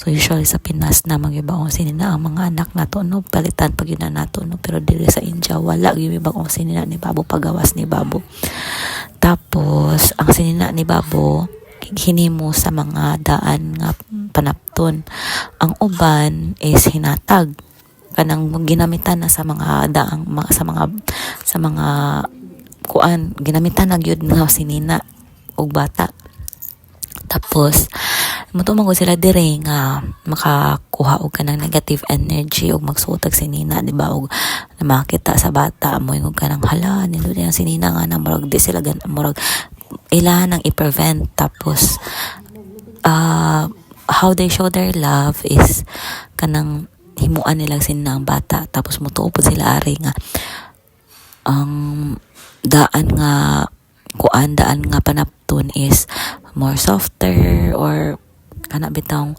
So usually sa Pinas na magibaong sinina ang mga anak nato no, palitan pag yun na nato no, pero dili sa India wala gyud bagong sinina ni babo, pagawas ni babo. Tapos ang sinina ni babo hinimo sa mga daan nga panapton. Ang uban is hinatag kanang ginamitan na sa mga daang sa mga kuan, ginamitan na gyud nga sinina og bata. Tapos mutumang ko sila dire nga makakuha og kanang negative energy og magsuot og sinina, di ba, og makita sa bata mo yung kanang hala nilo ang sinina nga na murag di sila murag ilahan nang i-prevent. Tapos how they show their love is kanang himuan nilang sinina ang bata, tapos mutuo po sila ari nga ang daan nga panapton is more softer or kana bitong